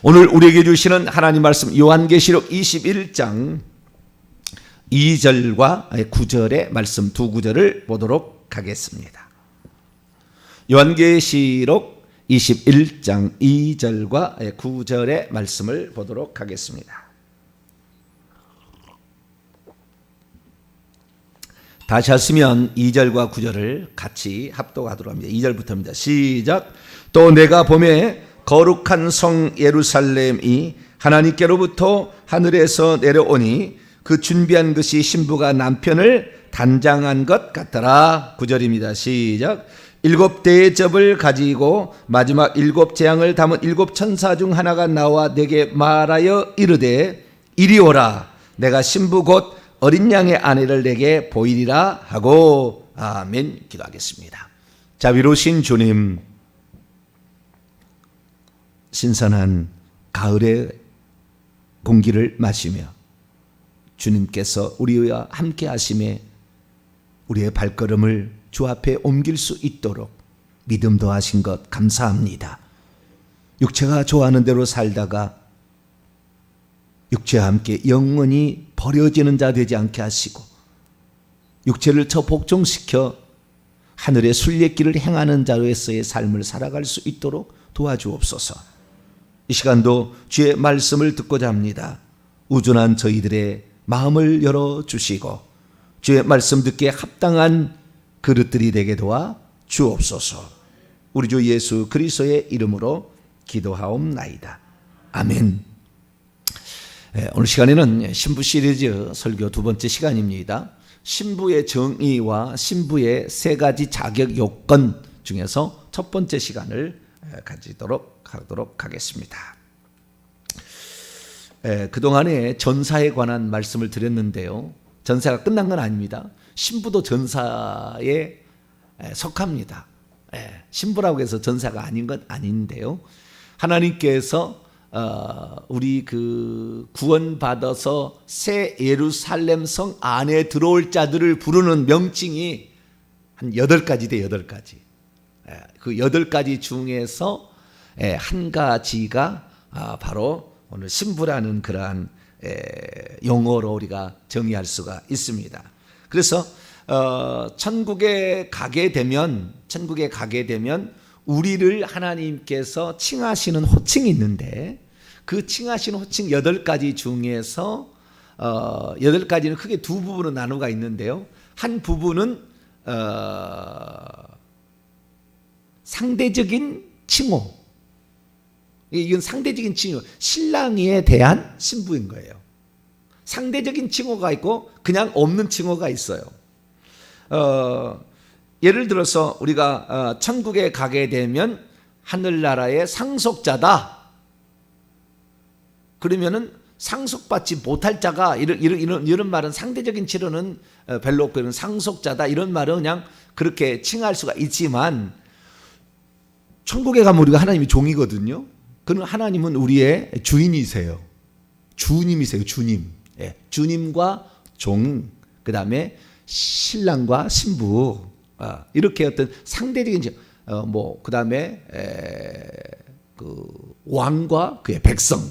오늘 우리에게 주시는 하나님 말씀 요한계시록 21장 2절과 9절의 말씀 두 구절을 보도록 하겠습니다. 요한계시록 21장 2절과 9절의 말씀을 보도록 하겠습니다. 다시 하시면 2절과 9절을 같이 합독하도록 합니다. 2절부터입니다. 시작. 또 내가 보매 거룩한 성 예루살렘이 하나님께로부터 하늘에서 내려오니 그 준비한 것이 신부가 남편을 단장한 것 같더라. 9절입니다. 시작. 7대의 접을 가지고 마지막 7재앙을 담은 7천사 중 하나가 나와 내게 말하여 이르되 이리 오라. 내가 신부 곧 어린 양의 아내를 내게 보이리라 하고. 아멘. 기도하겠습니다. 자비로우신 주님, 신선한 가을의 공기를 마시며 주님께서 우리와 함께 하심에 우리의 발걸음을 주 앞에 옮길 수 있도록 믿음 더하신 것 감사합니다. 육체가 좋아하는 대로 살다가 육체와 함께 영원히 버려지는 자 되지 않게 하시고 육체를 저 복종시켜 하늘의 순례길을 행하는 자로서의 삶을 살아갈 수 있도록 도와주옵소서. 이 시간도 주의 말씀을 듣고자 합니다. 우둔한 저희들의 마음을 열어주시고 주의 말씀 듣기에 합당한 그릇들이 되게 도와 주옵소서. 우리 주 예수 그리스도의 이름으로 기도하옵나이다. 아멘. 오늘 시간에는 신부 시리즈 설교 두 번째 시간입니다. 신부의 정의와 신부의 세 가지 자격 요건 중에서 첫 번째 시간을 가지도록 하도록 하겠습니다. 그동안에 전사에 관한 말씀을 드렸는데요. 전사가 끝난 건 아닙니다. 신부도 전사에 속합니다. 신부라고 해서 전사가 아닌 건 아닌데요. 하나님께서 우리 그 구원받아서 새 예루살렘 성 안에 들어올 자들을 부르는 명칭이 한 8가지 돼. 8가지. 그 8가지 중에서 한 가지가 바로 오늘 신부라는 그러한 용어로 우리가 정의할 수가 있습니다. 그래서 천국에 가게 되면 우리를 하나님께서 칭하시는 호칭이 있는데 그 칭하시는 호칭 8가지 중에서 8가지는 크게 두 부분으로 나누가 있는데요. 한 부분은 상대적인 칭호. 이건 상대적인 칭호. 신랑에 대한 신부인 거예요. 상대적인 칭호가 있고 그냥 없는 칭호가 있어요. 예를 들어서 우리가 천국에 가게 되면 하늘나라의 상속자다. 그러면은 상속받지 못할 자가 이런 말은 상대적인 칭호는 별로 없고 이런 상속자다 이런 말은 그냥 그렇게 칭할 수가 있지만 천국에 가면 우리가 하나님이 종이거든요. 그는 하나님은 우리의 주인이세요. 주님이세요. 주님. 주님과 종, 그 다음에 신랑과 신부, 이렇게 어떤 상대적인 그 다음에 그 왕과 그의 백성,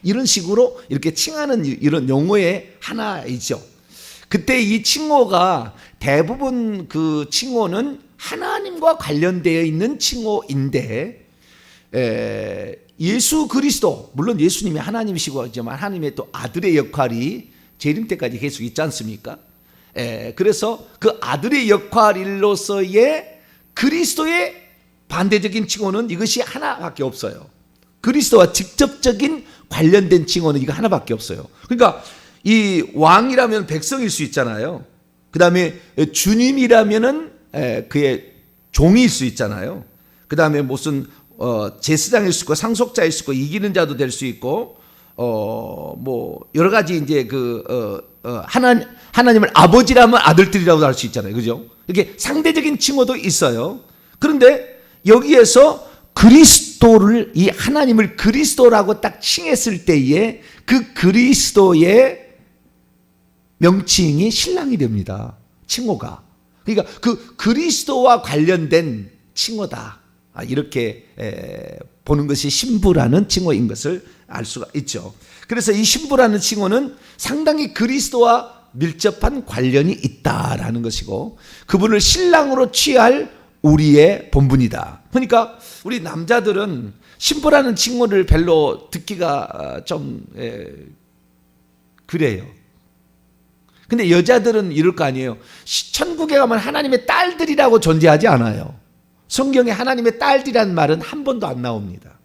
이런 식으로 이렇게 칭하는 이런 용어의 하나이죠. 그때 이 칭호가 대부분 그 칭호는 하나님과 관련되어 있는 칭호인데 예수 그리스도, 물론 예수님이 하나님이시고 하지만 하나님의 또 아들의 역할이 재림 때까지 계속 있지 않습니까? 그래서 그 아들의 역할로서의 그리스도의 반대적인 칭호는 이것이 하나밖에 없어요. 그리스도와 직접적인 관련된 칭호는 이거 하나밖에 없어요. 그러니까 이 왕이라면 백성일 수 있잖아요. 그 다음에 주님이라면은 그의 종일 수 있잖아요. 그 다음에 무슨 제사장일 수 있고 상속자일 수 있고 이기는 자도 될 수 있고 뭐 여러 가지 이제 하나님을 아버지라면 아들들이라고 할 수 있잖아요. 그죠? 이렇게 상대적인 칭호도 있어요. 그런데 여기에서 그리스도를, 이 하나님을 그리스도라고 딱 칭했을 때에 그 그리스도의 명칭이 신랑이 됩니다. 칭호가. 그러니까 그 그리스도와 관련된 칭호다. 이렇게 보는 것이 신부라는 칭호인 것을 알 수가 있죠. 그래서 이 신부라는 칭호는 상당히 그리스도와 밀접한 관련이 있다라는 것이고 그분을 신랑으로 취할 우리의 본분이다. 그러니까 우리 남자들은 신부라는 칭호를 별로 듣기가 좀 그래요. 근데 여자들은 이럴 거 아니에요. 천국에 가면 하나님의 딸들이라고 존재하지 않아요. 성경에 하나님의 딸들이라는 말은 한 번도 안 나옵니다.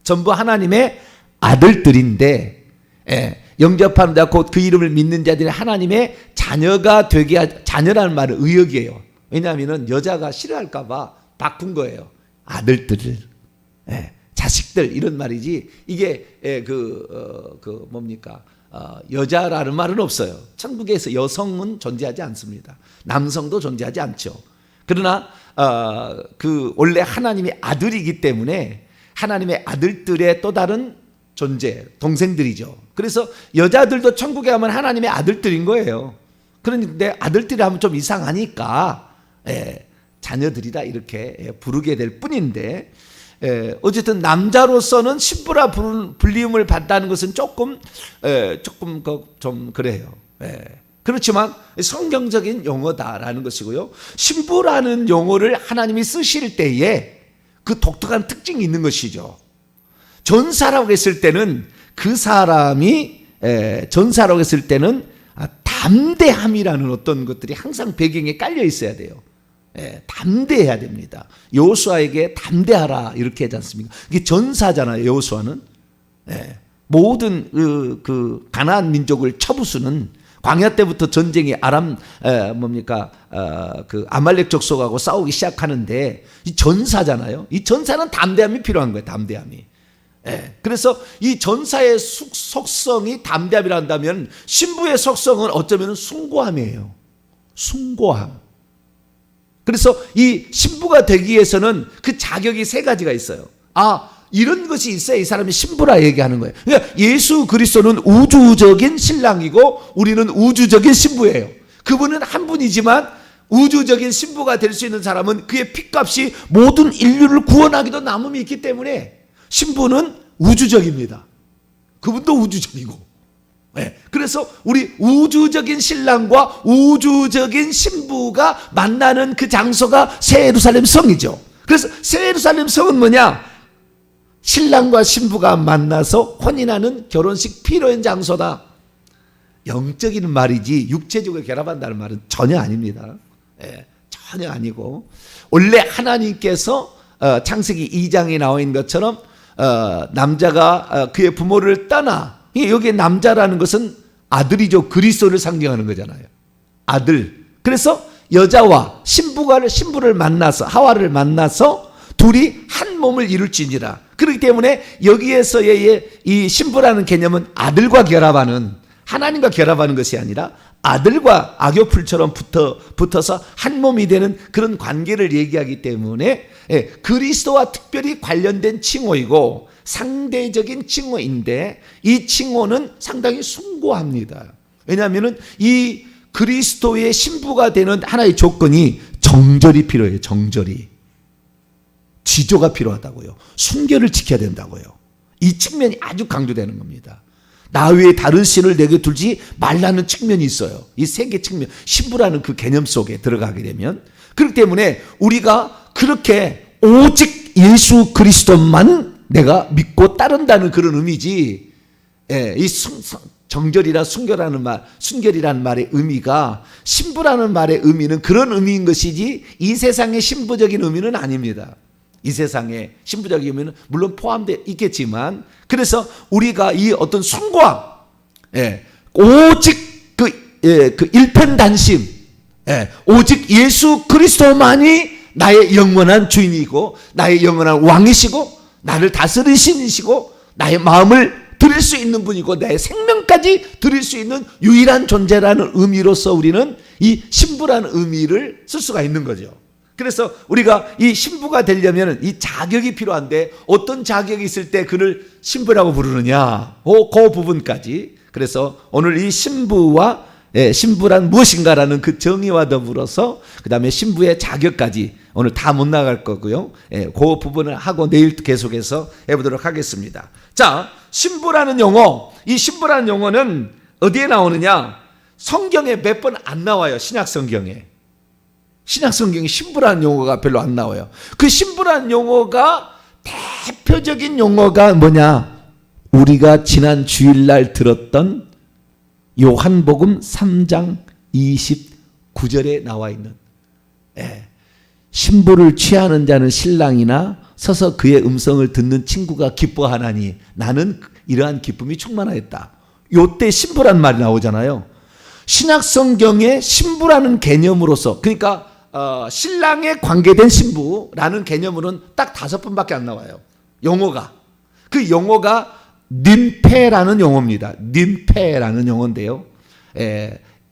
전부 하나님의 아들들인데 영접하는 자 곧 그 이름을 믿는 자들이 하나님의 자녀가 되게 자녀라는 말은 의역이에요. 왜냐하면 여자가 싫어할까 봐 바꾼 거예요. 아들들, 자식들 이런 말이지 이게 뭡니까? 여자라는 말은 없어요. 천국에서 여성은 존재하지 않습니다. 남성도 존재하지 않죠. 그러나 원래 하나님의 아들이기 때문에 하나님의 아들들의 또 다른 존재, 동생들이죠. 그래서 여자들도 천국에 가면 하나님의 아들들인 거예요. 그런데 아들들이 하면 좀 이상하니까 자녀들이다 이렇게 부르게 될 뿐인데 어쨌든 남자로서는 신부라 불림을 받다는 것은 조금 좀 그래요. 그렇지만 성경적인 용어다라는 것이고요. 신부라는 용어를 하나님이 쓰실 때에 그 독특한 특징이 있는 것이죠. 전사라고 했을 때는 그 사람이 전사라고 했을 때는 담대함이라는 어떤 것들이 항상 배경에 깔려 있어야 돼요. 담대해야 됩니다. 여호수아에게 담대하라 이렇게 하지 않습니까? 이게 전사잖아요. 여호수아는 모든 그 가나안 민족을 쳐부수는 광야 때부터 전쟁이 그 아말렉 족속하고 싸우기 시작하는데 이 전사잖아요. 이 전사는 담대함이 필요한 거예요. 담대함이. 그래서 이 전사의 속성이 담대함이라 한다면 신부의 속성은 어쩌면 숭고함이에요. 숭고함. 그래서 이 신부가 되기 위해서는 그 자격이 세 가지가 있어요. 이런 것이 있어야 이 사람이 신부라 얘기하는 거예요. 그러니까 예수 그리스도는 우주적인 신랑이고 우리는 우주적인 신부예요. 그분은 한 분이지만 우주적인 신부가 될 수 있는 사람은 그의 피값이 모든 인류를 구원하기도 남음이 있기 때문에 신부는 우주적입니다. 그분도 우주적이고. 그래서 우리 우주적인 신랑과 우주적인 신부가 만나는 그 장소가 새 예루살렘 성이죠. 그래서 새 예루살렘 성은 뭐냐? 신랑과 신부가 만나서 혼인하는 결혼식 피로연 장소다. 영적인 말이지 육체적으로 결합한다는 말은 전혀 아닙니다. 전혀 아니고 원래 하나님께서 창세기 2장에 나와 있는 것처럼 남자가 그의 부모를 떠나 여기에 남자라는 것은 아들이죠. 그리스도를 상징하는 거잖아요. 아들. 그래서 여자와 신부를 만나서 하와를 만나서 둘이 한 몸을 이룰지니라. 그렇기 때문에 여기에서의 이 신부라는 개념은 아들과 결합하는 하나님과 결합하는 것이 아니라 아들과 악교풀처럼 붙어서 한 몸이 되는 그런 관계를 얘기하기 때문에 그리스도와 특별히 관련된 칭호이고 상대적인 칭호인데 이 칭호는 상당히 숭고합니다. 왜냐하면 이 그리스도의 신부가 되는 하나의 조건이 정절이 필요해요. 정절이. 지조가 필요하다고요. 순결을 지켜야 된다고요. 이 측면이 아주 강조되는 겁니다. 나 외에 다른 신을 내게 두지 말라는 측면이 있어요. 이 세 개 측면, 신부라는 그 개념 속에 들어가게 되면 그렇기 때문에 우리가 그렇게 오직 예수 그리스도만 내가 믿고 따른다는 그런 의미지. 이 정절이라 순결이라는 말의 의미가 신부라는 말의 의미는 그런 의미인 것이지 이 세상의 신부적인 의미는 아닙니다. 이 세상에 신부적인 의미는 물론 포함되어 있겠지만 그래서 우리가 이 어떤 숭고함, 오직 그 일편단심, 오직 예수 그리스도만이 나의 영원한 주인이고 나의 영원한 왕이시고 나를 다스리시고 나의 마음을 드릴 수 있는 분이고 나의 생명까지 드릴 수 있는 유일한 존재라는 의미로서 우리는 이 신부라는 의미를 쓸 수가 있는 거죠. 그래서 우리가 이 신부가 되려면 이 자격이 필요한데 어떤 자격이 있을 때 그를 신부라고 부르느냐 그 부분까지. 그래서 오늘 이 신부와 신부란 무엇인가라는 그 정의와 더불어서 그 다음에 신부의 자격까지 오늘 다 못 나갈 거고요. 그 부분을 하고 내일 계속해서 해보도록 하겠습니다. 자, 신부라는 용어, 이 신부라는 용어는 어디에 나오느냐? 성경에 몇 번 안 나와요. 신약 성경에 신부라는 용어가 별로 안 나와요. 그 신부라는 용어가 대표적인 용어가 뭐냐? 우리가 지난 주일날 들었던 요한복음 3장 29절에 나와 있는 신부를 취하는 자는 신랑이나 서서 그의 음성을 듣는 친구가 기뻐하나니 나는 이러한 기쁨이 충만하였다. 요때 신부란 말이 나오잖아요. 신약 성경에 신부라는 개념으로서, 그러니까 신랑에 관계된 신부라는 개념으로는 딱 5번밖에 안 나와요. 용어가. 그 용어가 님페라는 용어입니다. 님페라는 용어인데요.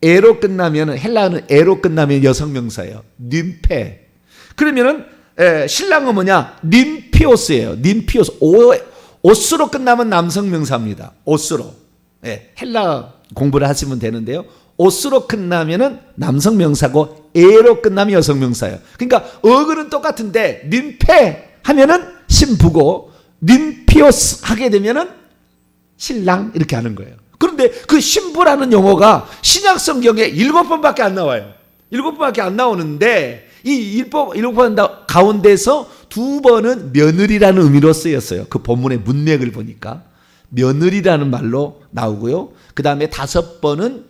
에로 끝나면, 헬라어는 에로 끝나면 여성명사예요. 님페. 그러면은 신랑은 뭐냐? 님피오스예요. 님피오스. 오스로 끝나면 남성명사입니다. 오스로. 헬라 공부를 하시면 되는데요. 오스로 끝나면은 남성명사고 에로 끝나면 여성명사예요. 그러니까 어근은 똑같은데 님페 하면은 신부고 님피오스 하게 되면은 신랑 이렇게 하는 거예요. 그런데 그 신부라는 용어가 신약 성경에 7번밖에 안 나와요. 7번밖에 안 나오는데 이 7번 가운데서 2번은 며느리라는 의미로 쓰였어요. 그 본문의 문맥을 보니까 며느리라는 말로 나오고요. 그 다음에 5번은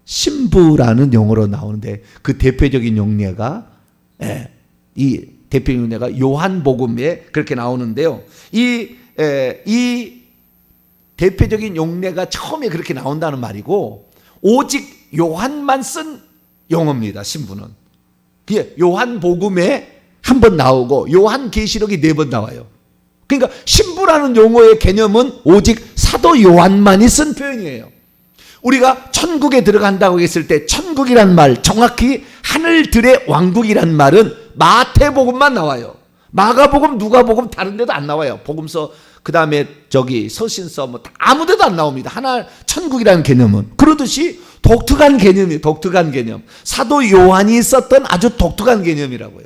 신부라는 용어로 나오는데 그 대표적인 용례가 이 대표적인 용례가 요한복음에 그렇게 나오는데요. 이 대표적인 용례가 처음에 그렇게 나온다는 말이고 오직 요한만 쓴 용어입니다. 신부는. 그게 요한복음에 한 번 나오고 요한계시록이 4번 나와요. 그러니까 신부라는 용어의 개념은 오직 사도 요한만이 쓴 표현이에요. 우리가 천국에 들어간다고 했을 때 천국이란 말, 정확히 하늘들의 왕국이란 말은 마태복음만 나와요. 마가복음, 누가복음 다른 데도 안 나와요. 복음서, 그 다음에 서신서 뭐 아무 데도 안 나옵니다. 하나 천국이라는 개념은. 그러듯이 독특한 개념이에요. 독특한 개념. 사도 요한이 썼던 아주 독특한 개념이라고요.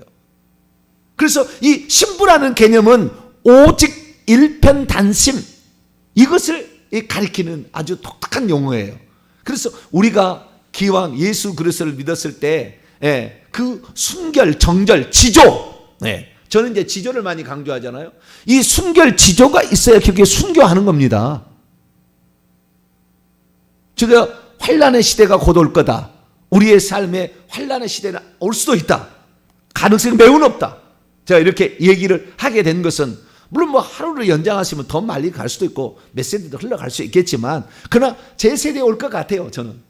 그래서 이 신부라는 개념은 오직 일편단심, 이것을 가리키는 아주 독특한 용어예요. 그래서 우리가 기왕 예수 그리스도를 믿었을 때 그 순결, 정절, 지조, 저는 이제 지조를 많이 강조하잖아요. 이 순결, 지조가 있어야 그렇게 순교하는 겁니다. 제가 환난의 시대가 곧 올 거다. 우리의 삶에 환난의 시대는 올 수도 있다. 가능성이 매우 높다. 제가 이렇게 얘기를 하게 된 것은 물론 뭐 하루를 연장하시면 더 멀리 갈 수도 있고 몇 세대도 흘러갈 수 있겠지만 그러나 제 세대에 올 것 같아요. 저는.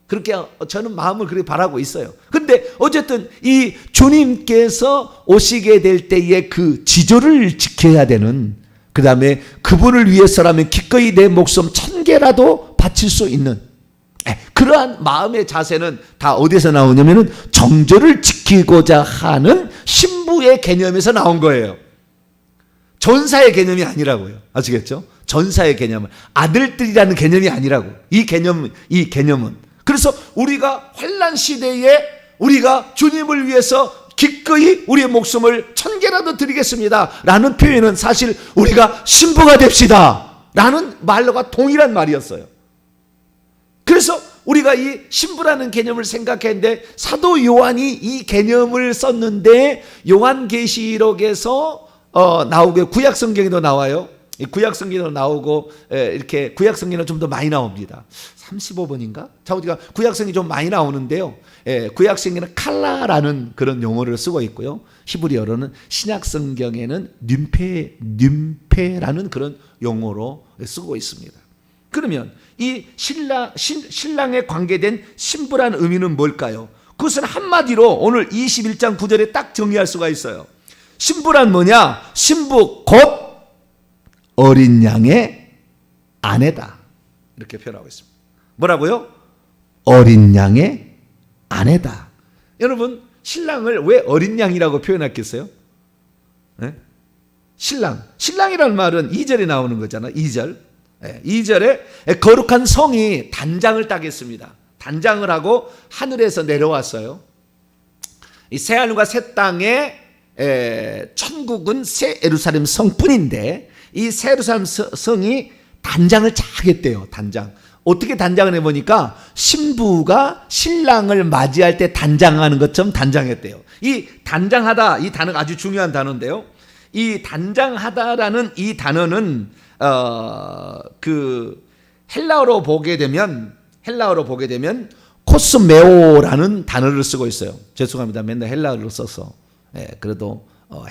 그렇게 저는 마음을 그렇게 바라고 있어요. 근데 어쨌든 이 주님께서 오시게 될 때의 그 지조를 지켜야 되는, 그 다음에 그분을 위해서라면 기꺼이 내 목숨 1000개라도 바칠 수 있는 그러한 마음의 자세는 다 어디서 나오냐면은 정절을 지키고자 하는 신부의 개념에서 나온 거예요. 전사의 개념이 아니라고요. 아시겠죠? 전사의 개념은 아들들이라는 개념이 아니라고. 이 개념은. 그래서 우리가 환난 시대에 우리가 주님을 위해서 기꺼이 우리의 목숨을 1000개라도 드리겠습니다 라는 표현은 사실 우리가 신부가 됩시다 라는 말과 동일한 말이었어요. 그래서 우리가 이 신부라는 개념을 생각했는데 사도 요한이 이 개념을 썼는데 요한계시록에서 나오고요. 구약성경에도 나와요. 구약성경에도 나오고 이렇게 구약성경은 좀 더 많이 나옵니다. 35번인가? 자, 우리가 구약성경이 좀 많이 나오는데요. 구약성경은 칼라라는 그런 용어를 쓰고 있고요. 히브리어로는 신약성경에는 님페라는 그런 용어로 쓰고 있습니다. 그러면 이 신랑에 관계된 신부라는 의미는 뭘까요? 그것은 한마디로 오늘 21장 9절에 딱 정리할 수가 있어요. 신부란 뭐냐? 신부 곧 어린 양의 아내다. 이렇게 표현하고 있습니다. 뭐라고요? 어린 양의 아내다. 여러분, 신랑을 왜 어린 양이라고 표현했겠어요? 신랑이라는 말은 2절에 나오는 거잖아요. 2절. 2절에 거룩한 성이 단장을 따겠습니다. 단장을 하고 하늘에서 내려왔어요. 이 새하늘과 새 땅의 천국은 새 예루살렘 성뿐인데 이 새 예루살렘 성이 단장을 잘 했대요. 단장. 어떻게 단장을 해보니까 신부가 신랑을 맞이할 때 단장하는 것처럼 단장했대요. 이 단장하다, 이 단어가 아주 중요한 단어인데요. 이 단장하다라는 이 단어는 그 헬라어로 보게 되면 코스메오라는 단어를 쓰고 있어요. 죄송합니다. 맨날 헬라어를 써서. 그래도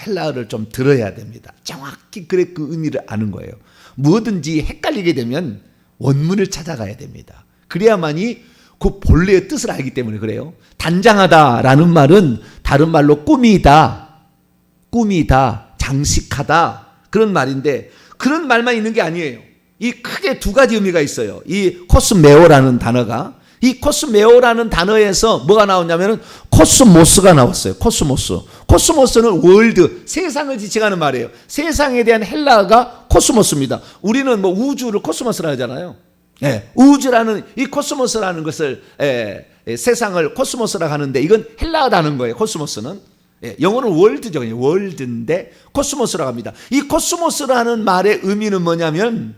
헬라어를 좀 들어야 됩니다. 정확히 그 의미를 아는 거예요. 뭐든지 헷갈리게 되면 원문을 찾아가야 됩니다. 그래야만이 그 본래의 뜻을 알기 때문에 그래요. 단장하다라는 말은 다른 말로 꾸미다, 장식하다 그런 말인데 그런 말만 있는 게 아니에요. 이 크게 두 가지 의미가 있어요. 이 코스메오라는 단어가 이 코스메오라는 단어에서 뭐가 나오냐면은 코스모스가 나왔어요. 코스모스는 월드, 세상을 지칭하는 말이에요. 세상에 대한 헬라어가 코스모스입니다. 우리는 뭐 우주를 코스모스라 하잖아요. 우주라는 이 코스모스라는 것을 세상을 코스모스라 하는데 이건 헬라어 단어인 거예요. 코스모스는 영어는 월드죠. 월드인데 코스모스라고 합니다. 이 코스모스라는 말의 의미는 뭐냐면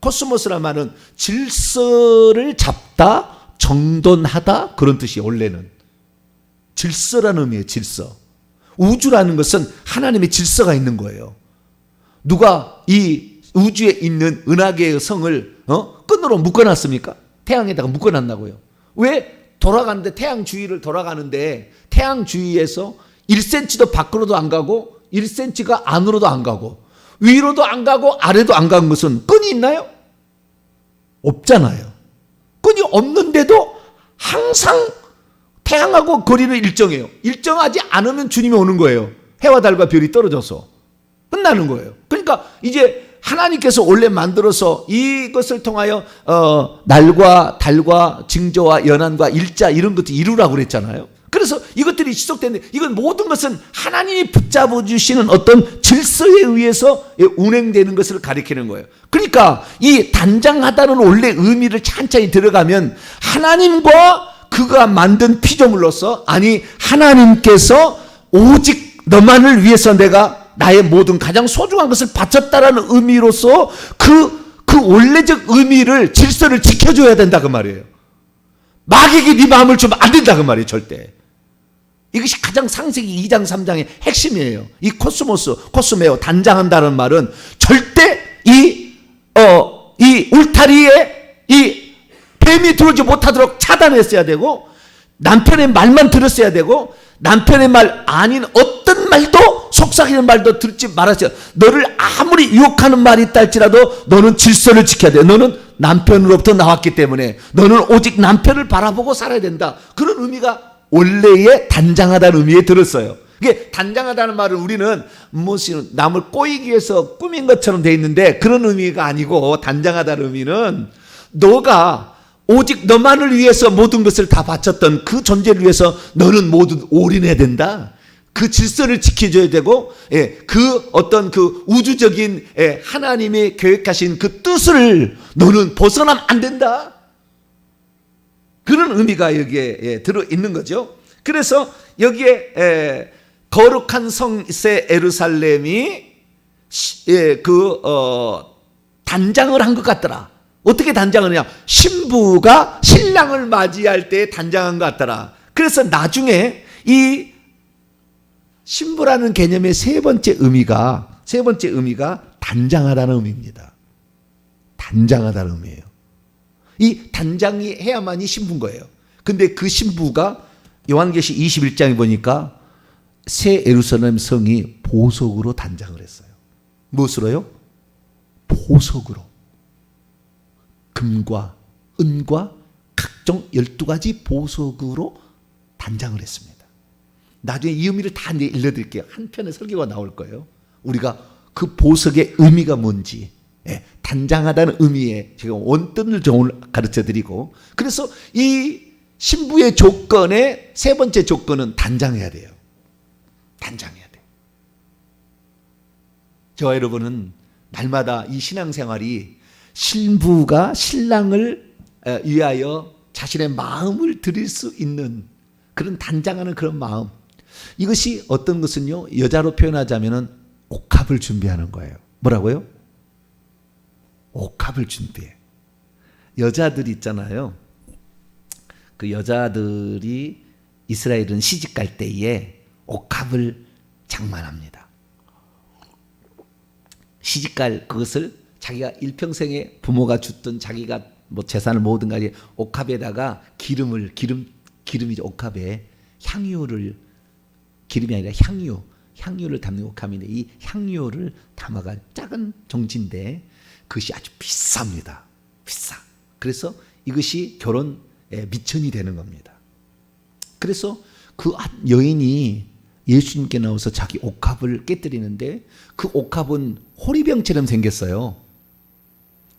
코스모스라는 말은 질서를 잡다, 정돈하다 그런 뜻이에요. 원래는 질서라는 의미예요. 질서. 우주라는 것은 하나님의 질서가 있는 거예요. 누가 이 우주에 있는 은하계의 성을 끈으로 묶어놨습니까? 태양에다가 묶어놨나고요. 왜? 돌아가는데 태양 주위를 돌아가는데 태양 주위에서 1cm도 밖으로도 안 가고 1cm가 안으로도 안 가고 위로도 안 가고 아래도 안 가는 것은 끈이 있나요? 없잖아요. 끈이 없는데도 항상 태양하고 거리는 일정해요. 일정하지 않으면 주님이 오는 거예요. 해와 달과 별이 떨어져서 끝나는 거예요. 그러니까 이제 하나님께서 원래 만들어서 이것을 통하여 날과 달과 징조와 연한과 일자 이런 것도 이루라고 그랬잖아요. 그래서 이것들이 지속되는데 이건 모든 것은 하나님이 붙잡아 주시는 어떤 질서에 의해서 운행되는 것을 가리키는 거예요. 그러니까 이 단장하다는 원래 의미를 찬찬히 들어가면 하나님과 그가 만든 피조물로서 아니 하나님께서 오직 너만을 위해서 내가 나의 모든 가장 소중한 것을 바쳤다라는 의미로서 그 원래적 의미를 질서를 지켜줘야 된다 그 말이에요. 마귀에게 네 마음을 주면 안 된다 그 말이에요. 절대. 이것이 가장 창세기 2장 3장의 핵심이에요. 이 코스메오 단장한다는 말은 절대 이 울타리에 이 뱀이 들어오지 못하도록 차단했어야 되고 남편의 말만 들었어야 되고 남편의 말 아닌 어떤 말도 속삭이는 말도 듣지 말았어요. 너를 아무리 유혹하는 말이 있다 할지라도 너는 질서를 지켜야 돼. 너는 남편으로부터 나왔기 때문에 너는 오직 남편을 바라보고 살아야 된다. 그런 의미가 원래의 단장하다는 의미에 들었어요. 이게 단장하다는 말은 우리는 무슨 남을 꼬이기 위해서 꾸민 것처럼 돼 있는데 그런 의미가 아니고 단장하다는 의미는 너가 오직 너만을 위해서 모든 것을 다 바쳤던 그 존재를 위해서 너는 모두 올인해야 된다. 그 질서를 지켜줘야 되고 그 어떤 그 우주적인 하나님이 계획하신 그 뜻을 너는 벗어나면 안 된다. 그런 의미가 여기에 들어있는 거죠. 그래서 여기에 거룩한 성세 예루살렘이 단장을 한 것 같더라. 어떻게 단장을 하냐? 신부가 신랑을 맞이할 때 단장한 것 같더라. 그래서 나중에 이 신부라는 개념의 세 번째 의미가 단장하다는 의미입니다. 단장하다는 의미예요. 이 단장이 해야만이 신부인 거예요. 근데 그 신부가 요한계시 21장에 보니까 새 예루살렘 성이 보석으로 단장을 했어요. 무엇으로요? 보석으로. 금과 은과 각종 12가지 보석으로 단장을 했습니다. 나중에 이 의미를 다 일러드릴게요. 한 편의 설교가 나올 거예요. 우리가 그 보석의 의미가 뭔지 단장하다는 의미의 제가 원뜻을 좀 가르쳐드리고 그래서 이 신부의 조건의 세 번째 조건은 단장해야 돼요. 단장해야 돼요. 저와 여러분은 날마다 이 신앙생활이 신부가 신랑을 위하여 자신의 마음을 드릴 수 있는 그런 단장하는 그런 마음. 이것이 어떤 것은요, 여자로 표현하자면은 옥합을 준비하는 거예요. 뭐라고요? 옥합을 준비해. 여자들 있잖아요. 그 여자들이 이스라엘은 시집 갈 때에 옥합을 장만합니다. 시집 갈 그것을 자기가 일평생에 부모가 줬던 자기가 뭐 재산을 모든 가지 옥합에다가 기름이죠. 옥합에 향유를, 기름이 아니라 향유를 담는 옥합인데, 이 향유를 담아가 작은 종지인데 그것이 아주 비쌉니다. 비싸. 그래서 이것이 결혼 미천이 되는 겁니다. 그래서 그 여인이 예수님께 나와서 자기 옥합을 깨뜨리는데, 그 옥합은 호리병처럼 생겼어요.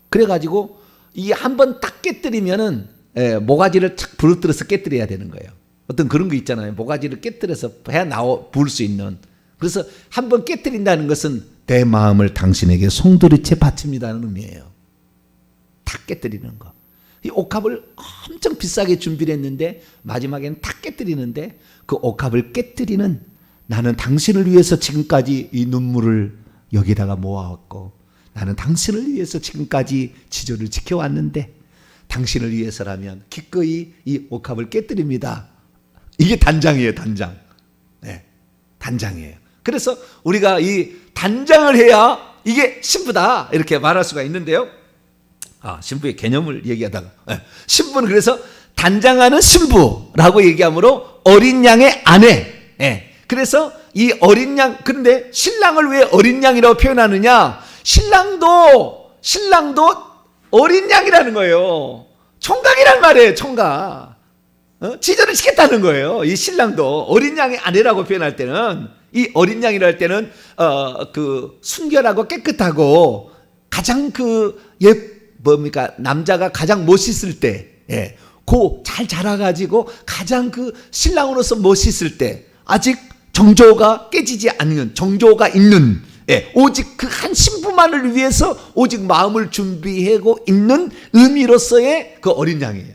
그래가지고 이 한 번 딱 깨뜨리면은 모가지를 착 부러뜨려서 깨뜨려야 되는 거예요. 어떤 그런 거 있잖아요. 모가지를 깨뜨려서 해야 부을 수 있는. 그래서 한 번 깨뜨린다는 것은 내 마음을 당신에게 송두리째 바칩니다는 의미예요. 탁 깨뜨리는 거. 이 옥합을 엄청 비싸게 준비를 했는데 마지막에는 탁 깨뜨리는데, 그 옥합을 깨뜨리는, 나는 당신을 위해서 지금까지 이 눈물을 여기다가 모아왔고, 나는 당신을 위해서 지금까지 지조를 지켜왔는데 당신을 위해서라면 기꺼이 이 옥합을 깨뜨립니다. 이게 단장이에요. 단장. 네, 단장이에요. 그래서 우리가 이 단장을 해야 이게 신부다 이렇게 말할 수가 있는데요. 신부의 개념을 얘기하다가, 신부는 그래서 단장하는 신부라고 얘기하므로 어린 양의 아내. 그래서 이 어린 양, 그런데 신랑을 왜 어린 양이라고 표현하느냐? 신랑도 어린 양이라는 거예요. 총각이란 말이에요. 총각. 지전을 시켰다는 거예요. 이 신랑도 어린 양의 아내라고 표현할 때는, 이 어린 양이라 할 때는 그 순결하고 깨끗하고 가장 남자가 가장 멋있을 때, 잘 자라가지고 가장 그 신랑으로서 멋있을 때, 아직 정조가 깨지지 않는, 정조가 있는, 오직 그 한 신부만을 위해서 오직 마음을 준비하고 있는 의미로서의 그 어린 양이에요.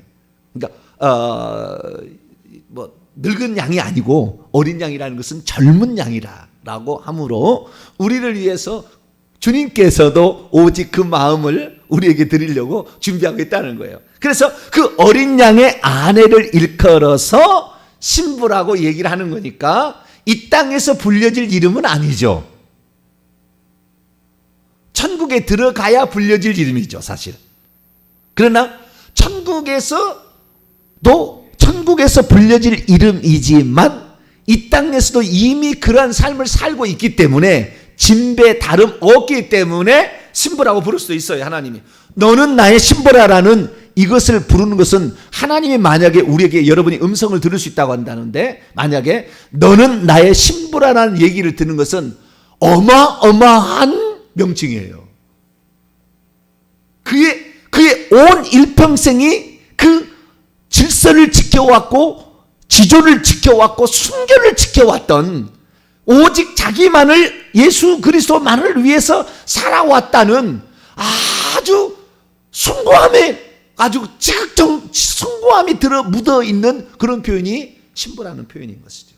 그러니까 뭐 늙은 양이 아니고 어린 양이라는 것은 젊은 양이라고 하므로 우리를 위해서 주님께서도 오직 그 마음을 우리에게 드리려고 준비하고 있다는 거예요. 그래서 그 어린 양의 아내를 일컬어서 신부라고 얘기를 하는 거니까 이 땅에서 불려질 이름은 아니죠. 천국에 들어가야 불려질 이름이죠, 사실. 그러나 천국에서 불려질 이름이지만 이 땅에서도 이미 그러한 삶을 살고 있기 때문에 진배 다름 없기 때문에 신부라고 부를 수도 있어요. 하나님이 너는 나의 신부라라는 이것을 부르는 것은, 하나님이 만약에 우리에게, 여러분이 음성을 들을 수 있다고 한다는데, 만약에 너는 나의 신부라라는 얘기를 듣는 것은 어마어마한 명칭이에요. 그의 온 일평생이 그 질서를 지켜왔고 지조를 지켜왔고 순결을 지켜왔던, 오직 자기만을, 예수 그리스도만을 위해서 살아왔다는 아주 숭고함에, 아주 지극정 숭고함이 묻어 있는 그런 표현이 신부라는 표현인 것이죠.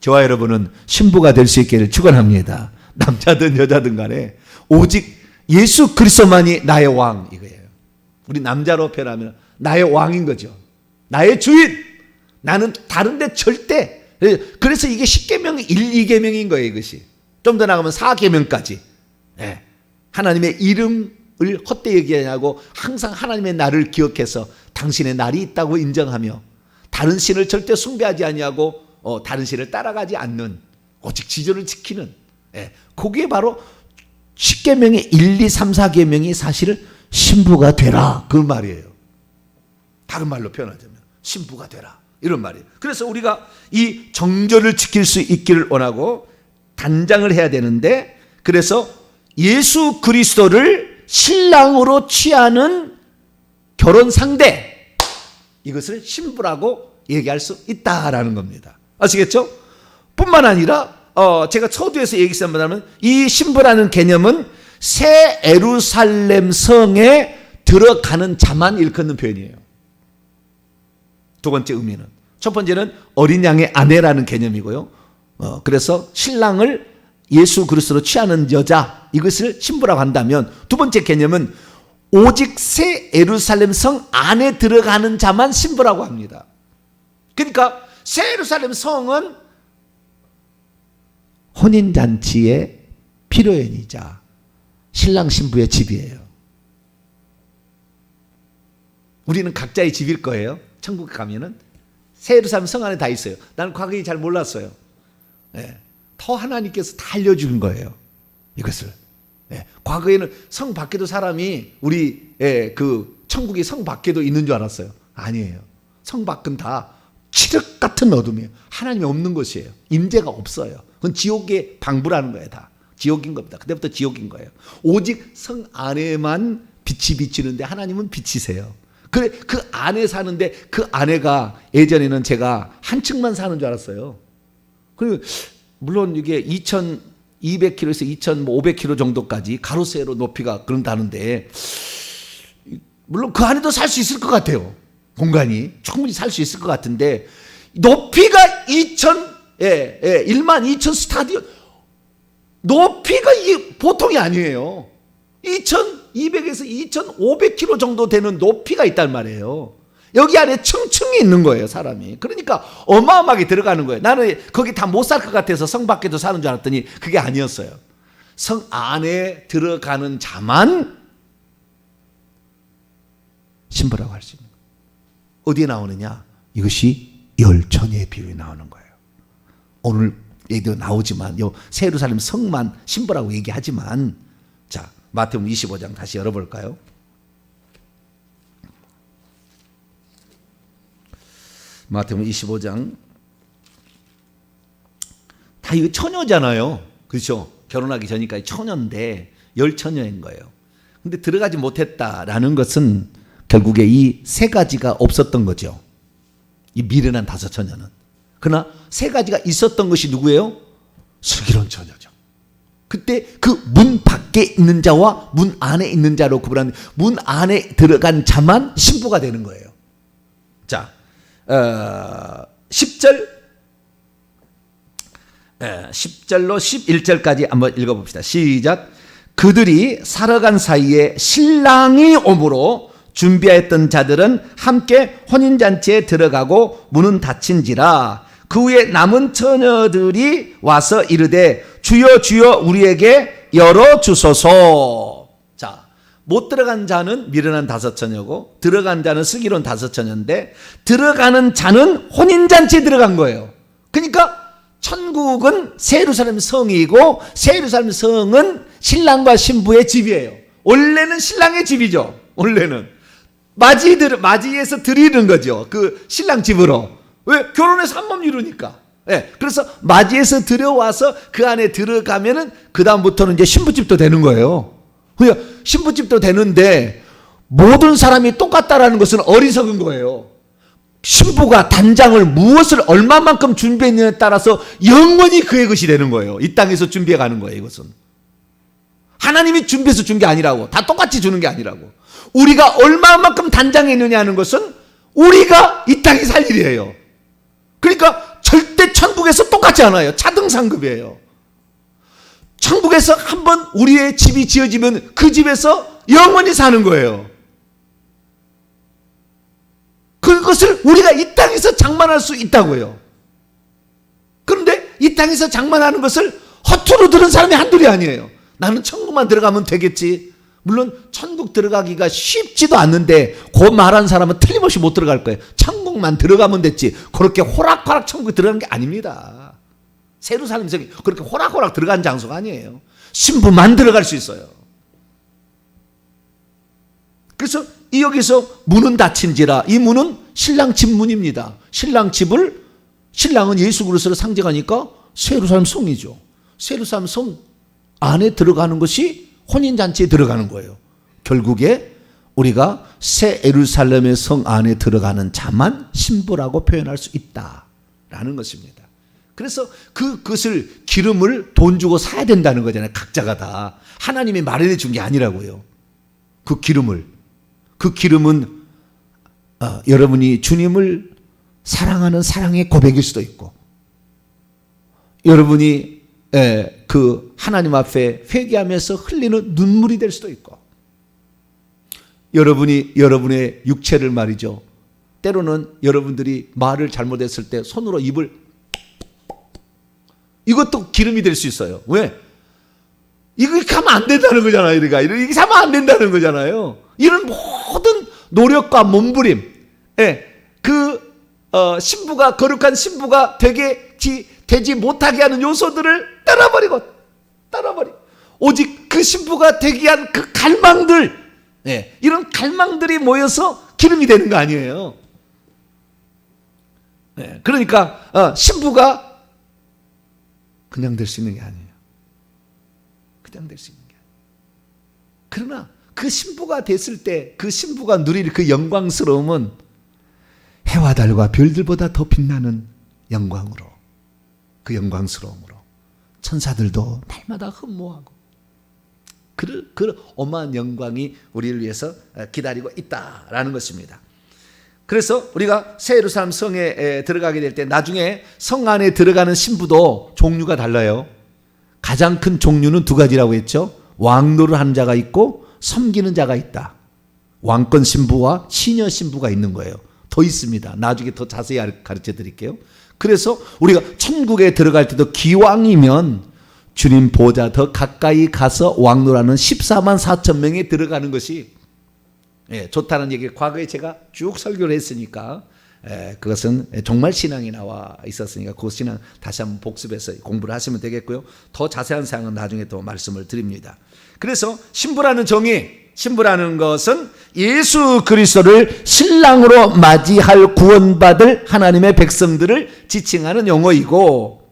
저와 여러분은 신부가 될 수 있기를 축원합니다. 남자든 여자든 간에 오직 예수 그리스도만이 나의 왕, 이거예요. 우리 남자로 표현하면 나의 왕인 거죠. 나의 주인. 나는 다른데 절대. 그래서 이게 10계명 1, 2계명인 거예요. 이것이 좀 더 나가면 4계명까지. 하나님의 이름을 헛되이 얘기하냐고, 항상 하나님의 날을 기억해서 당신의 날이 있다고 인정하며 다른 신을 절대 숭배하지 아니하고 다른 신을 따라가지 않는, 오직 지조를 지키는, 그게 바로 10계명의 1, 2, 3, 4계명이 사실은 신부가 되라, 그 말이에요. 다른 말로 표현하자면 신부가 되라, 이런 말이에요. 그래서 우리가 이 정절을 지킬 수 있기를 원하고 단장을 해야 되는데, 그래서 예수 그리스도를 신랑으로 취하는 결혼 상대, 이것을 신부라고 얘기할 수 있다라는 겁니다. 아시겠죠? 뿐만 아니라 제가 서두에서 얘기했습니다만, 이 신부라는 개념은 새 예루살렘 성에 들어가는 자만 일컫는 표현이에요. 두 번째 의미는. 첫 번째는 어린 양의 아내라는 개념이고요. 그래서 신랑을 예수 그리스도로 취하는 여자, 이것을 신부라고 한다면, 두 번째 개념은 오직 새 예루살렘 성 안에 들어가는 자만 신부라고 합니다. 그러니까 새 예루살렘 성은 혼인잔치의 피로연이자 신랑 신부의 집이에요. 우리는 각자의 집일 거예요. 천국에 가면은 새 예루살렘 성 안에 다 있어요. 나는 과거에 잘 몰랐어요. 네. 더 하나님께서 다 알려주는 거예요. 이것을. 네. 과거에는 성 밖에도 사람이 우리 그 천국의 성 밖에도 있는 줄 알았어요. 아니에요. 성 밖은 다 칠흑 같은 어둠이에요. 하나님이 없는 곳이에요. 임재가 없어요. 그건 지옥의 방부라는 거예요. 다 지옥인 겁니다. 그때부터 지옥인 거예요. 오직 성 안에만 빛이 비치는데 하나님은 빛이세요. 그래, 그 안에 사는데 그 아내가, 예전에는 제가 한 층만 사는 줄 알았어요. 그리고 물론 이게 2200km에서 2500km 정도까지 가로세로 높이가 그런다는데, 물론 그 안에도 살 수 있을 것 같아요. 공간이 충분히 살 수 있을 것 같은데, 높이가 12000 스타디온, 높이가 이게 보통이 아니에요. 2200에서 2500km 정도 되는 높이가 있단 말이에요. 여기 안에 층층이 있는 거예요, 사람이. 그러니까 어마어마하게 들어가는 거예요. 나는 거기 다 못 살 것 같아서 성 밖에도 사는 줄 알았더니 그게 아니었어요. 성 안에 들어가는 자만 신부라고 할 수 있는 거예요. 어디에 나오느냐? 이것이 열처녀의 비유에 나오는 거예요. 오늘 얘기도 나오지만 요 새 예루살렘 성만 신부라고 얘기하지만, 자, 마태복음 25장 다시 열어볼까요? 마태복음 25장. 다 이거 처녀잖아요. 그렇죠? 결혼하기 전이까지 처녀인데 열처녀인 거예요. 근데 들어가지 못했다라는 것은 결국에 이 세 가지가 없었던 거죠. 이 미련한 다섯 처녀는. 그러나 세 가지가 있었던 것이 누구예요? 슬기로운 처녀죠. 그때 그 문 밖에 있는 자와 문 안에 있는 자로 구분하는, 문 안에 들어간 자만 신부가 되는 거예요. 자, 10절로 11절까지 한번 읽어봅시다. 시작. 그들이 살아간 사이에 신랑이 오므로 준비하였던 자들은 함께 혼인잔치에 들어가고 문은 닫힌지라. 그 후에 남은 처녀들이 와서 이르되 주여 주여 우리에게 열어주소서. 자, 못 들어간 자는 미련한 다섯 처녀고 들어간 자는 슬기로운 다섯 처녀인데, 들어가는 자는 혼인잔치에 들어간 거예요. 그러니까 천국은 새 예루살렘 성이고 새 예루살렘 성은 신랑과 신부의 집이에요. 원래는 신랑의 집이죠. 원래는 맞이해서 드리는 거죠. 그 신랑 집으로. 왜? 결혼해서 한 몸 이루니까. 예. 그래서 맞이해서 들여와서 그 안에 들어가면은 그다음부터는 이제 신부집도 되는 거예요. 그러니까 신부집도 되는데 모든 사람이 똑같다라는 것은 어리석은 거예요. 신부가 단장을 무엇을 얼마만큼 준비했느냐에 따라서 영원히 그의 것이 되는 거예요. 이 땅에서 준비해 가는 거예요. 이것은 하나님이 준비해서 준 게 아니라고. 다 똑같이 주는 게 아니라고. 우리가 얼마만큼 단장했느냐 하는 것은 우리가 이 땅에 살 일이에요. 그러니까 절대 천국에서 똑같지 않아요. 차등상급이에요. 천국에서 한번 우리의 집이 지어지면 그 집에서 영원히 사는 거예요. 그것을 우리가 이 땅에서 장만할 수 있다고요. 그런데 이 땅에서 장만하는 것을 허투루 들은 사람이 한둘이 아니에요. 나는 천국만 들어가면 되겠지. 물론 천국 들어가기가 쉽지도 않는데 그 말한 사람은 틀림없이 못 들어갈 거예요. 천국만 들어가면 됐지. 그렇게 호락호락 천국에 들어가는 게 아닙니다. 새 예루살렘 성이 그렇게 호락호락 들어간 장소가 아니에요. 신부만 들어갈 수 있어요. 그래서 이 여기서 문은 닫힌지라, 이 문은 신랑 집 문입니다. 신랑 집을, 신랑은 예수 그리스도를 상징하니까 새 예루살렘 성이죠. 새 예루살렘 성 안에 들어가는 것이 혼인잔치에 들어가는 거예요. 결국에 우리가 새 예루살렘의 성 안에 들어가는 자만 신부라고 표현할 수 있다라는 것입니다. 그래서 그것을 기름을 돈 주고 사야 된다는 거잖아요. 각자가 다 하나님이 마련해 준 게 아니라고요. 그 기름은 여러분이 주님을 사랑하는 사랑의 고백일 수도 있고, 여러분이 그 하나님 앞에 회개하면서 흘리는 눈물이 될 수도 있고, 여러분이 여러분의 육체를 말이죠, 때로는 여러분들이 말을 잘못했을 때 손으로 입을, 이것도 기름이 될 수 있어요. 왜? 이렇게 하면 안 된다는 거잖아요. 이렇게 하면 안 된다는 거잖아요. 이런 모든 노력과 몸부림, 신부가, 거룩한 신부가 되지 못하게 하는 요소들을 따라버리고, 오직 그 신부가 되기 위한 그 갈망들, 이런 갈망들이 모여서 기름이 되는 거 아니에요. 그러니까 신부가 그냥 될 수 있는 게 아니에요. 그냥 될 수 있는 게 아니에요. 그러나 그 신부가 됐을 때 그 신부가 누릴 그 영광스러움은 해와 달과 별들보다 더 빛나는 영광으로, 그 영광스러움으로 천사들도 날마다 흠모하고, 그 어마한 영광이 우리를 위해서 기다리고 있다라는 것입니다. 그래서 우리가 새 예루살렘 성에 들어가게 될 때 나중에 성 안에 들어가는 신부도 종류가 달라요. 가장 큰 종류는 두 가지라고 했죠. 왕노를 하는 자가 있고 섬기는 자가 있다. 왕권 신부와 시녀 신부가 있는 거예요. 더 있습니다. 나중에 더 자세히 가르쳐 드릴게요. 그래서 우리가 천국에 들어갈 때도 기왕이면 주님 보좌 더 가까이 가서 왕노라는 14만 4천 명에 들어가는 것이 좋다는 얘기, 과거에 제가 쭉 설교를 했으니까 그것은 정말 신앙이 나와 있었으니까 그 신앙 다시 한번 복습해서 공부를 하시면 되겠고요. 더 자세한 사항은 나중에 또 말씀을 드립니다. 그래서 신부라는 정의, 신부라는 것은 예수 그리스도를 신랑으로 맞이할 구원받을 하나님의 백성들을 지칭하는 용어이고,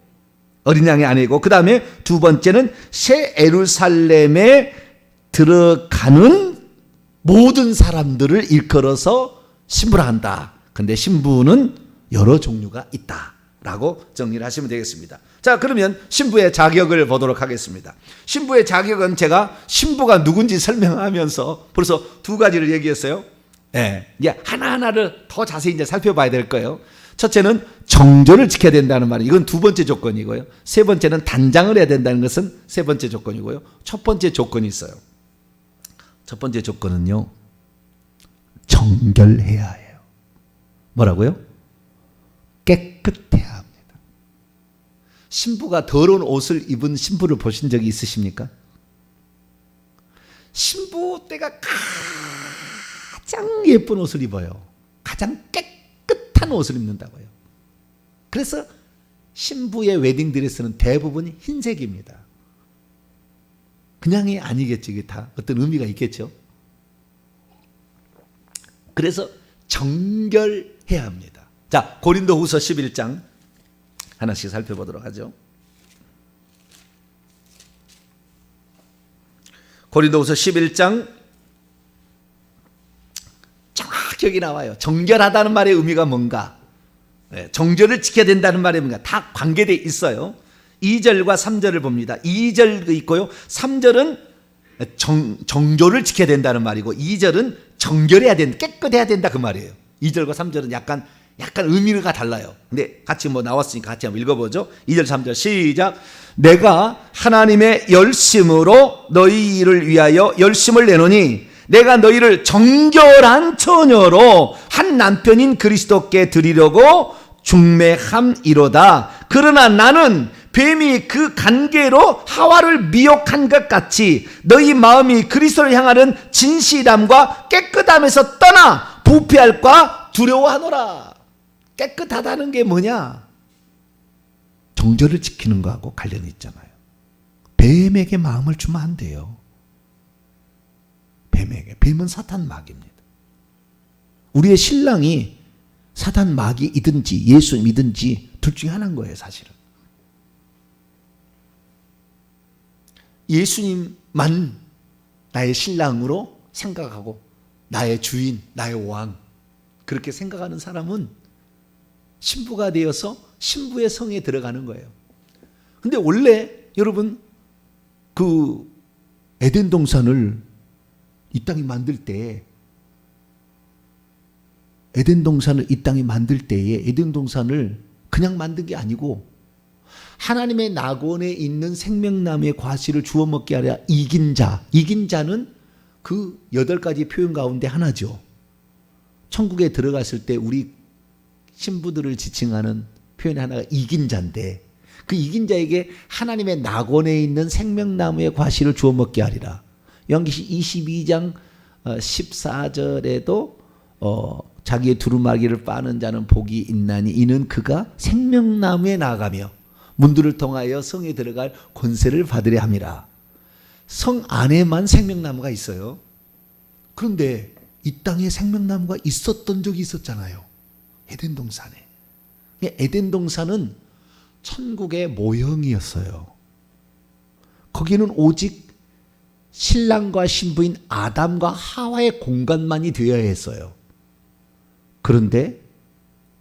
어린 양의 아내이고, 그 다음에 두 번째는 새 예루살렘에 들어가는 모든 사람들을 일컬어서 신부라 한다. 근데 신부는 여러 종류가 있다라고 정리를 하시면 되겠습니다. 자, 그러면 신부의 자격을 보도록 하겠습니다. 신부의 자격은 제가 신부가 누군지 설명하면서 벌써 두 가지를 얘기했어요. 이제 하나하나를 더 자세히 이제 살펴봐야 될 거예요. 첫째는 정절을 지켜야 된다는 말은 이건 두 번째 조건이고요. 세 번째는 단장을 해야 된다는 것은 세 번째 조건이고요. 첫 번째 조건이 있어요. 첫 번째 조건은요, 정결해야 해요. 뭐라고요? 깨끗해야 합니다. 신부가 더러운 옷을 입은 신부를 보신 적이 있으십니까? 신부 때가 가장 예쁜 옷을 입어요. 가장 깨끗한 옷을 입는다고요. 그래서 신부의 웨딩드레스는 대부분 흰색입니다. 그냥이 아니겠죠. 이게 다 어떤 의미가 있겠죠. 그래서 정결해야 합니다. 자, 고린도후서 11장 하나씩 살펴보도록 하죠. 고린도후서 11장 정확히 여기 나와요. 정결하다는 말의 의미가 뭔가, 정결을 지켜야 된다는 말의 의미가 다 관계되어 있어요. 2절과 3절을 봅니다. 2절도 있고요. 3절은 정조를 지켜야 된다는 말이고, 2절은 정결해야 된다, 깨끗해야 된다 그 말이에요. 2절과 3절은 약간 의미가 달라요. 근데 같이 나왔으니까 같이 한번 읽어보죠. 2절 3절 시작. 내가 하나님의 열심으로 너희를 위하여 열심을 내노니 내가 너희를 정결한 처녀로 한 남편인 그리스도께 드리려고 중매함이로다. 그러나 나는 뱀이 그 간계로 하와를 미혹한 것 같이 너희 마음이 그리스도를 향하는 진실함과 깨끗함에서 떠나 부패할까 두려워하노라. 깨끗하다는 게 뭐냐? 정절을 지키는 거하고 관련이 있잖아요. 뱀에게 마음을 주면 안 돼요. 뱀은 사탄 마귀입니다. 우리의 신랑이 사탄 마귀이든지 예수님이든지 둘 중에 하나인 거예요, 사실은. 예수님만 나의 신랑으로 생각하고 나의 주인, 나의 왕, 그렇게 생각하는 사람은 신부가 되어서 신부의 성에 들어가는 거예요. 근데 원래 여러분 그 에덴 동산을 이 땅이 만들 때 에덴 동산을 이 땅에 만들 때에 에덴 동산을 그냥 만든 게 아니고 하나님의 낙원에 있는 생명나무의 과실을 주워 먹게 하려 이긴 자는 그 8가지 표현 가운데 하나죠. 천국에 들어갔을 때 우리 신부들을 지칭하는 표현 하나가 이긴 자인데 그 이긴 자에게 하나님의 낙원에 있는 생명나무의 과실을 주워 먹게 하리라. 요한계시 22장 14절에도 자기의 두루마기를 빠는 자는 복이 있나니 이는 그가 생명나무에 나아가며 문들을 통하여 성에 들어갈 권세를 받으려 함이라. 성 안에만 생명나무가 있어요. 그런데 이 땅에 생명나무가 있었던 적이 있었잖아요. 에덴 동산에. 에덴 동산은 천국의 모형이었어요. 거기는 오직 신랑과 신부인 아담과 하와의 공간만이 되어야 했어요. 그런데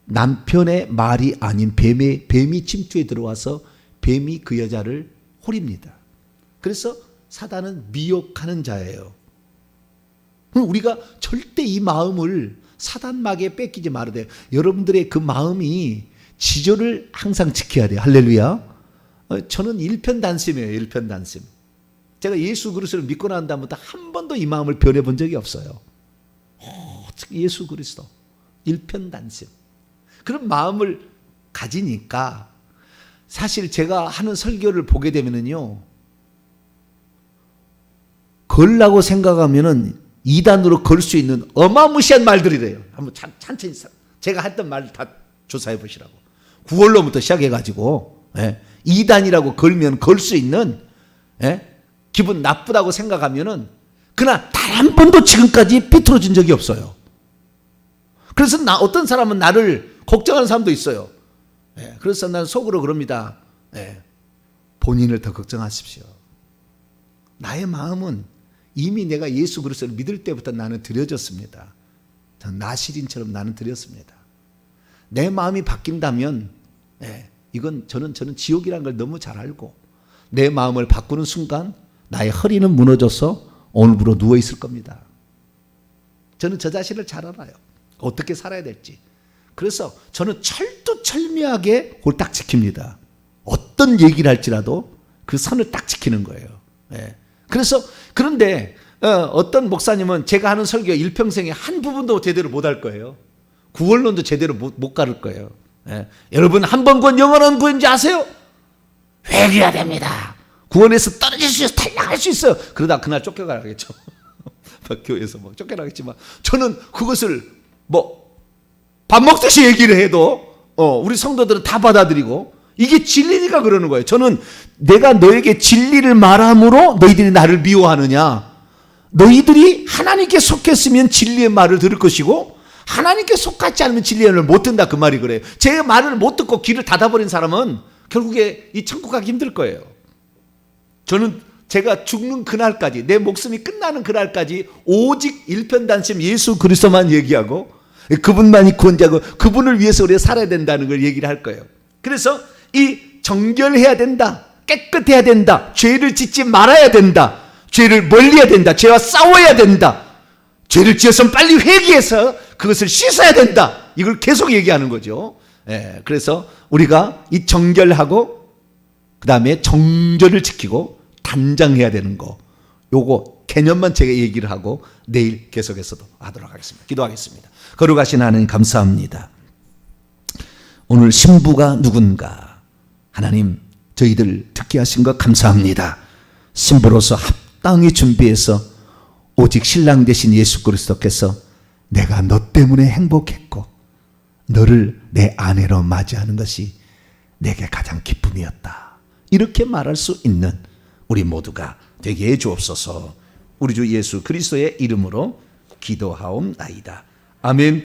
남편의 말이 아닌 뱀이 침투에 들어와서 뱀이 그 여자를 홀입니다. 그래서 사단은 미혹하는 자예요. 우리가 절대 이 마음을 사단마귀에 뺏기지 말아야 돼요. 여러분들의 그 마음이 지조를 항상 지켜야 돼요. 할렐루야. 저는 일편단심이에요. 일편단심. 제가 예수 그리스도를 믿고 난 다음부터 한 번도 이 마음을 변해본 적이 없어요. 예수 그리스도. 일편단심. 그런 마음을 가지니까 사실 제가 하는 설교를 보게 되면은요, 걸라고 생각하면은 2단으로 걸 수 있는 어마무시한 말들이래요. 한번 천천히 제가 했던 말 다 조사해 보시라고. 9월로부터 시작해가지고 2단이라고 걸면 걸 수 있는 기분 나쁘다고 생각하면은 그러나 단 한 번도 지금까지 삐뚤어진 적이 없어요. 그래서 어떤 사람은 나를 걱정하는 사람도 있어요. 그래서 난 속으로 그럽니다. 본인을 더 걱정하십시오. 나의 마음은 이미 내가 예수 그리스도를 믿을 때부터 나는 드려졌습니다. 나시린처럼 나는 드렸습니다. 내 마음이 바뀐다면 이건 저는 지옥이라는 걸 너무 잘 알고 내 마음을 바꾸는 순간 나의 허리는 무너져서 오늘부로 누워 있을 겁니다. 저는 저 자신을 잘 알아요. 어떻게 살아야 될지. 그래서 저는 철두철미하게 그걸 딱 지킵니다. 어떤 얘기를 할지라도 그 선을 딱 지키는 거예요. 그래서 그런데 어떤 목사님은 제가 하는 설교 일평생에 한 부분도 제대로 못 할 거예요. 구원론도 제대로 못 가를 거예요. 여러분 한 번 구원 영원한 구원인지 아세요? 회개해야 됩니다. 구원에서 떨어질 수 있어요. 탈락할 수 있어요. 그러다 그날 쫓겨가겠죠. 교회에서 뭐 쫓겨나겠지만 저는 그것을 밥 먹듯이 얘기를 해도 우리 성도들은 다 받아들이고 이게 진리니까 그러는 거예요. 저는 내가 너에게 진리를 말함으로 너희들이 나를 미워하느냐. 너희들이 하나님께 속했으면 진리의 말을 들을 것이고 하나님께 속하지 않으면 진리의 말을 못 듣는다 그 말이 그래요. 제 말을 못 듣고 귀를 닫아버린 사람은 결국에 이 천국 가기 힘들 거예요. 저는 제가 죽는 그날까지 내 목숨이 끝나는 그날까지 오직 일편단심 예수 그리스도만 얘기하고 그분만이 구원자고 그분을 위해서 우리가 살아야 된다는 걸 얘기를 할 거예요. 그래서 이 정결해야 된다. 깨끗해야 된다. 죄를 짓지 말아야 된다. 죄를 멀리해야 된다. 죄와 싸워야 된다. 죄를 지었으면 빨리 회개해서 그것을 씻어야 된다. 이걸 계속 얘기하는 거죠. 그래서 우리가 이 정결하고 그 다음에 정절을 지키고 단장해야 되는 거 요거 개념만 제가 얘기를 하고 내일 계속해서도 하도록 하겠습니다. 기도하겠습니다. 거룩하신 하나님 감사합니다. 오늘 신부가 누군가 하나님 저희들 듣게 하신 것 감사합니다. 신부로서 합당히 준비해서 오직 신랑 되신 예수 그리스도께서 내가 너 때문에 행복했고 너를 내 아내로 맞이하는 것이 내게 가장 기쁨이었다. 이렇게 말할 수 있는 우리 모두가 되게 해 주옵소서. 우리 주 예수 그리스도의 이름으로 기도하옵나이다. 아멘.